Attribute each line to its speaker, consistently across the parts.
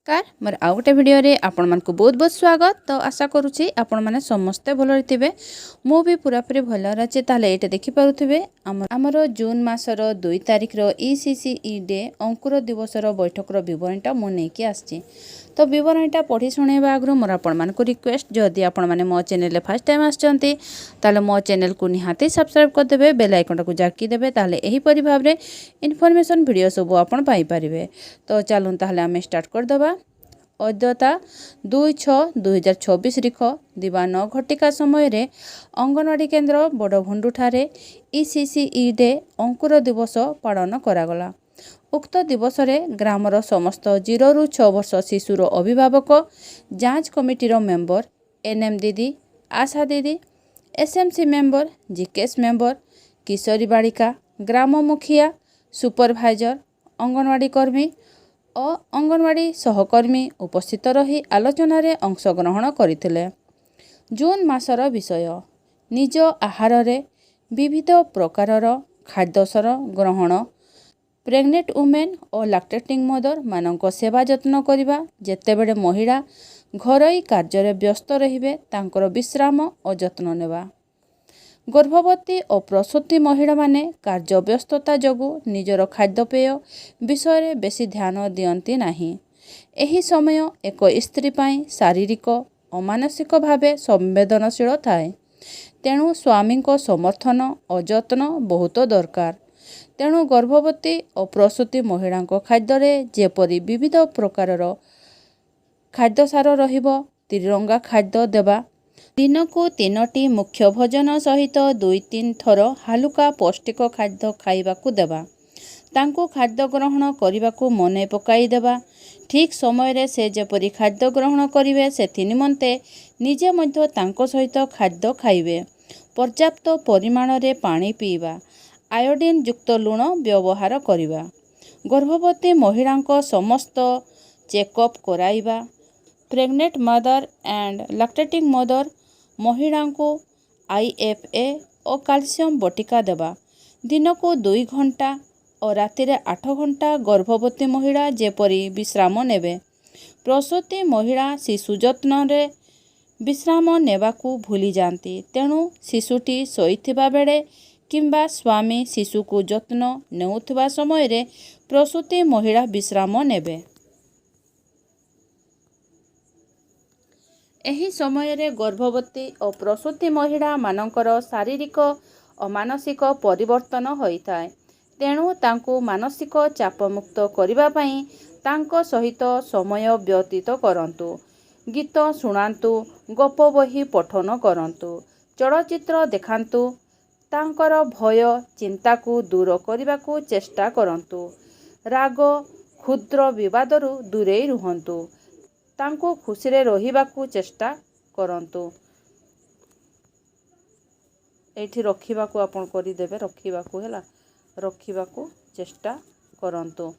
Speaker 1: नमस्कार मोर आउ गोटे भिडियो रे आपण मानकु बहुत बहुत स्वागत। तो आशा करुच्ची आपण माने समस्ते भल रहिथिबे। मु भी पूरापूरी भल अछि। ताले एटे देखि पारुथिबे हमर जून मासर 2 तारिख रो ECCE डे अंकुर दिवस रो बैठक रो विवरणटा मु नै कि आछि। तो विवरणटा पढ़ी सुनेबा आग्रो मोर आपण मानकु रिक्वेस्ट जदि आपण माने मो चैनल ले फर्स्ट टाइम आछंती ताले मो चैनल को निहाती सब्सक्राइब कर देबे, बेल आइकन को जाकी देबे, ताले एही परि भाबरे इन्फॉर्मेशन वीडियो सब आपण पाई परिबे। तो चलून ताले हम स्टार्ट कर दबा। अद्यता 2/6/2024 रिख दिवा 9 घटिका समय रे अंगनवाड़ी केन्द्र बड़भंडू ठारे ECCE डे अंकुर दिवस पालन करागला। उक्त दिवस रे ग्रामर समस्त 0 ରୁ 6 वर्ष शिशुर अभिभावक, जांच कमिटी रो मेंबर, NM दीदी, आशा दीदी, SMC मेंबर, GKS मेंबर, किशोरी बालिका, ग्राम मुखिया, सुपरभाइजर, अंगनवाड़ी कर्मी और अंगनवाड़ी सहकर्मी उपस्थित रही आलोचना रे अंशग्रहण करथिले। जून मासर विषय निज आहार रे विविध प्रकारर खाद्यसर ग्रहण, प्रेग्नेंट वुमेन और लैक्टेटिंग मदर मानक सेवा जत्न करिबा, जेतेबेले महिला घरोई कार्य रे व्यस्त रहिबे तांकर विश्राम और जत्न नेबा। गर्भवती और प्रसूति महिला माने कार्य व्यस्तता जगु निजर खाद्यपेय विषय बेसी ध्यान दियंती नाही। एही समय एक स्त्री पाई शारीरिक और मानसिक भावे संवेदनशील थाए। तेणु स्वामी को समर्थन और जत्न बहुत दरकार। तेणु गर्भवती और प्रसूति महिला खाद्य रे जेपरि विविध प्रकारर खाद्यसार रहिबो, त्रिरंगा खाद्य देबा। दिन को 3टी मुख्य भोजन सहित 2-3 थर हालुका पौष्टिक खाद्य खाइबाकू देबा। तांको खाद्य ग्रहण करने मने पकाई देबा। ठीक समय रे से जेपरि खाद्य ग्रहण करिवे सेथि निमंते निजे मध्य तांको सहित खाद्य खाइबे। पर्याप्त परिमाण रे पानी पीबा। आयोडीन युक्त लूण व्यवहार करिबा। गर्भवती महिलांको समस्त चेकअप कराइबा। Pregnant mother and lactating mother महिला को IFA और कैल्शियम बटिका देबा। दिन को 2 घंटा और राति रे 8 घंटा गर्भवती महिला जेपरि विश्राम नेबे। प्रसूति महिला शिशु जत्न रे विश्राम नेबाकू भूली जाती। तेणु शिशुटी शोइथिबा बेले किंबा स्वामी शिशु को जत्न नेउथिबा समय रे प्रसूति महिला विश्राम नेबे। एही समय रे गर्भवती और प्रसूति महिला मानकर शारीरिक और मानसिक परिवर्तन होइथाय। तेणु तांको मानसिक चाप मुक्त करिबा पई तांको सहित समय व्यतीत करंतु। गीत शुणांतु, गप बही पठन करंतु, चलचित्र देखांतु, तांकर भय चिंता को दूर करिबाकू चेष्टा करंतु। राग क्षुद्र विवादरू दूरे रुहंतु। तांको खुशी रे रहिबाकू चेष्टा करंतु। एठी रखिबाकू आपण करि देबे, रखिबाकू हैला, रखिबाकू चेष्टा करंतु।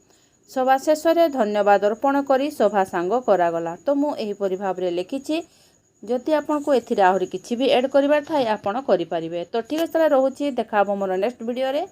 Speaker 1: सभा शेष रे धन्यवाद अर्पण करी सभा सांग करागला। तो मु एही परि भाबरे लिखिछि। जदि आपण को एथिरे आहुरी किछि भी ऐड करिबार थाए आपण करि परिबे। तो ठीक है, रहूछि, देखा मोर नेक्स्ट वीडियो रे।